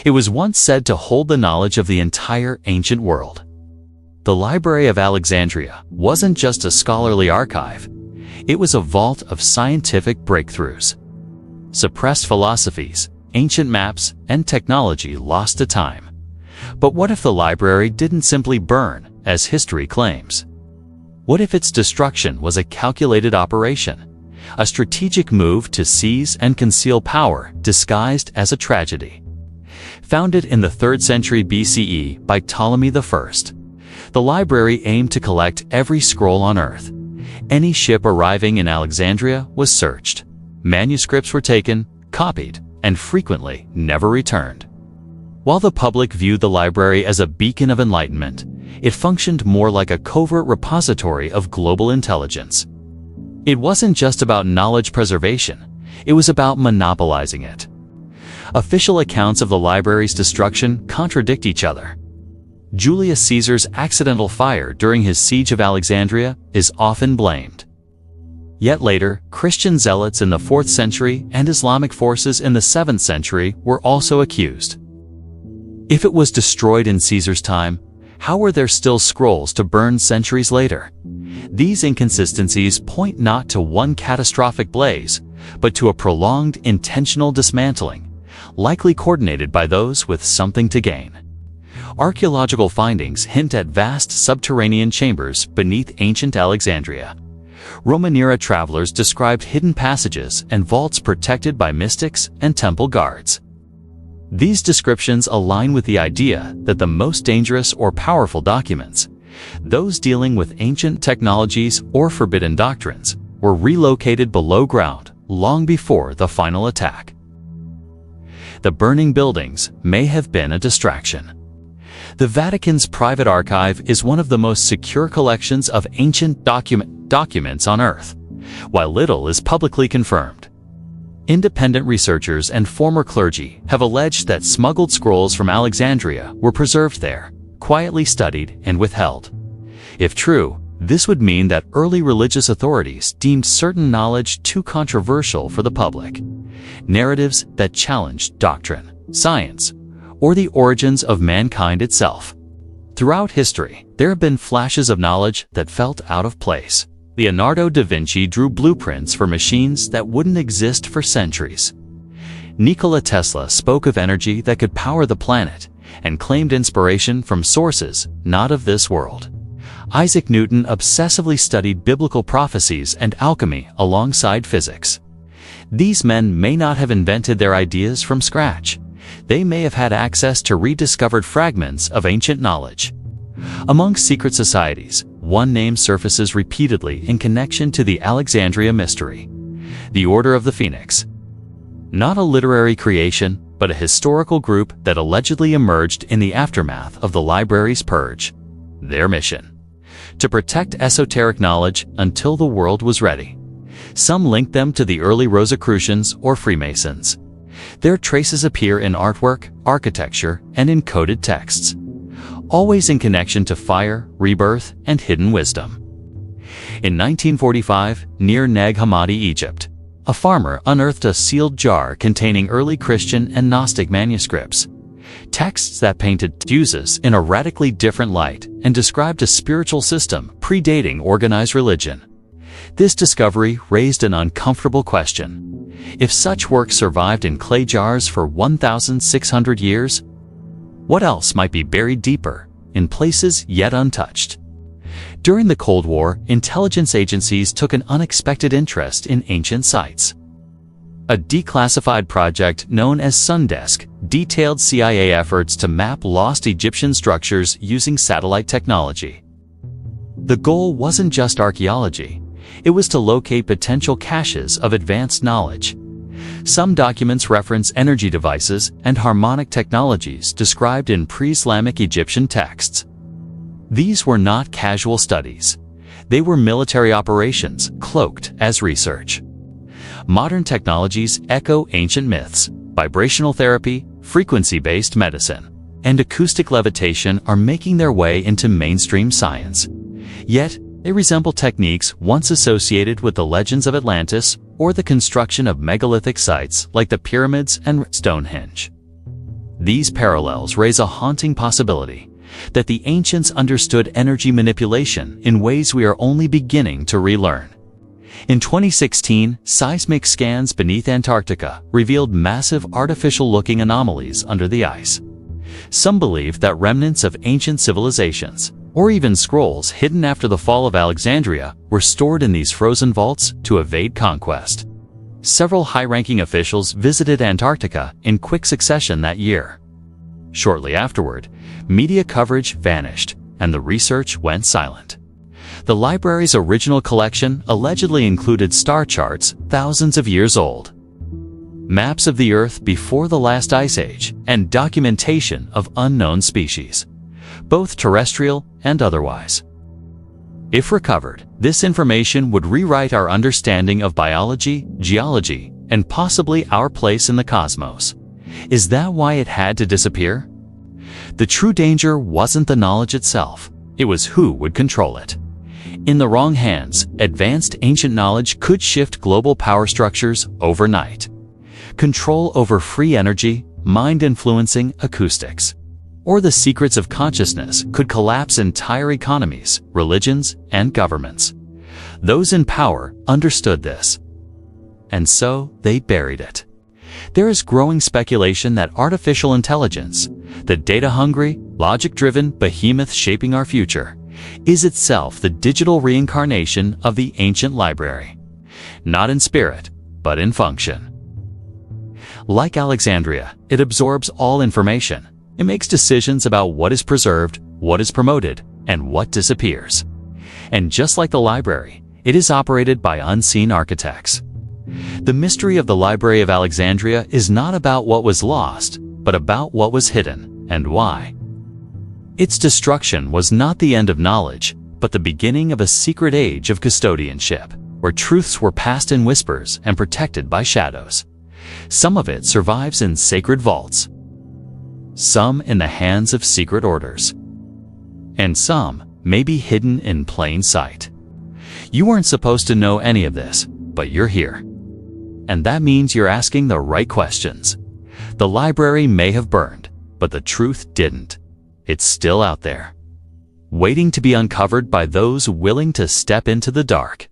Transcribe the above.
It was once said to hold the knowledge of the entire ancient world. The Library of Alexandria wasn't just a scholarly archive. It was a vault of scientific breakthroughs. Suppressed philosophies, ancient maps, and technology lost to time. But what if the library didn't simply burn, as history claims? What if its destruction was a calculated operation, a strategic move to seize and conceal power disguised as a tragedy? Founded in the 3rd century BCE by Ptolemy I, the library aimed to collect every scroll on Earth. Any ship arriving in Alexandria was searched. Manuscripts were taken, copied, and frequently never returned. While the public viewed the library as a beacon of enlightenment, it functioned more like a covert repository of global intelligence. It wasn't just about knowledge preservation, it was about monopolizing it. Official accounts of the library's destruction contradict each other. Julius Caesar's accidental fire during his siege of Alexandria is often blamed. Yet later, Christian zealots in the 4th century and Islamic forces in the 7th century were also accused. If it was destroyed in Caesar's time, how were there still scrolls to burn centuries later? These inconsistencies point not to one catastrophic blaze, but to a prolonged, intentional dismantling, likely coordinated by those with something to gain. Archaeological findings hint at vast subterranean chambers beneath ancient Alexandria. Roman-era travelers described hidden passages and vaults protected by mystics and temple guards. These descriptions align with the idea that the most dangerous or powerful documents, those dealing with ancient technologies or forbidden doctrines, were relocated below ground long before the final attack. The burning buildings may have been a distraction. The Vatican's private archive is one of the most secure collections of ancient documents on Earth, while little is publicly confirmed. Independent researchers and former clergy have alleged that smuggled scrolls from Alexandria were preserved there, quietly studied and withheld. If true, this would mean that early religious authorities deemed certain knowledge too controversial for the public. Narratives that challenged doctrine, science, or the origins of mankind itself. Throughout history, there have been flashes of knowledge that felt out of place. Leonardo da Vinci drew blueprints for machines that wouldn't exist for centuries. Nikola Tesla spoke of energy that could power the planet and claimed inspiration from sources not of this world. Isaac Newton obsessively studied biblical prophecies and alchemy alongside physics. These men may not have invented their ideas from scratch. They may have had access to rediscovered fragments of ancient knowledge. Among secret societies, one name surfaces repeatedly in connection to the Alexandria mystery: the Order of the Phoenix. Not a literary creation, but a historical group that allegedly emerged in the aftermath of the library's purge. Their mission: to protect esoteric knowledge until the world was ready. Some link them to the early Rosicrucians or Freemasons. Their traces appear in artwork, architecture, and in coded texts, always in connection to fire, rebirth, and hidden wisdom. In 1945, near Nag Hammadi, Egypt, a farmer unearthed a sealed jar containing early Christian and Gnostic manuscripts, texts that painted Jesus in a radically different light and described a spiritual system predating organized religion. This discovery raised an uncomfortable question. If such works survived in clay jars for 1,600 years, what else might be buried deeper, in places yet untouched? During the Cold War, intelligence agencies took an unexpected interest in ancient sites. A declassified project known as Sundesk detailed CIA efforts to map lost Egyptian structures using satellite technology. The goal wasn't just archaeology. It was to locate potential caches of advanced knowledge. Some documents reference energy devices and harmonic technologies described in pre-Islamic Egyptian texts. These were not casual studies. They were military operations cloaked as research. Modern technologies echo ancient myths. Vibrational therapy, frequency-based medicine, and acoustic levitation are making their way into mainstream science. Yet, they resemble techniques once associated with the legends of Atlantis or the construction of megalithic sites like the pyramids and Stonehenge. These parallels raise a haunting possibility that the ancients understood energy manipulation in ways we are only beginning to relearn. In 2016, seismic scans beneath Antarctica revealed massive artificial-looking anomalies under the ice. Some believe that remnants of ancient civilizations, or even scrolls hidden after the fall of Alexandria, were stored in these frozen vaults to evade conquest. Several high-ranking officials visited Antarctica in quick succession that year. Shortly afterward, media coverage vanished, and the research went silent. The library's original collection allegedly included star charts thousands of years old, maps of the Earth before the last ice age, and documentation of unknown species, both terrestrial and otherwise. If recovered, this information would rewrite our understanding of biology, geology, and possibly our place in the cosmos. Is that why it had to disappear? The true danger wasn't the knowledge itself, it was who would control it. In the wrong hands, advanced ancient knowledge could shift global power structures overnight. Control over free energy, mind-influencing acoustics. Or the secrets of consciousness could collapse entire economies, religions, and governments. Those in power understood this, and so they buried it. There is growing speculation that artificial intelligence, the data-hungry, logic-driven behemoth shaping our future, is itself the digital reincarnation of the ancient library. Not in spirit, but in function. Like Alexandria, it absorbs all information. It makes decisions about what is preserved, what is promoted, and what disappears. And just like the library, it is operated by unseen architects. The mystery of the Library of Alexandria is not about what was lost, but about what was hidden, and why. Its destruction was not the end of knowledge, but the beginning of a secret age of custodianship, where truths were passed in whispers and protected by shadows. Some of it survives in sacred vaults, some in the hands of secret orders, and some may be hidden in plain sight. You weren't supposed to know any of this, but you're here. And that means you're asking the right questions. The library may have burned, but the truth didn't. It's still out there, waiting to be uncovered by those willing to step into the dark.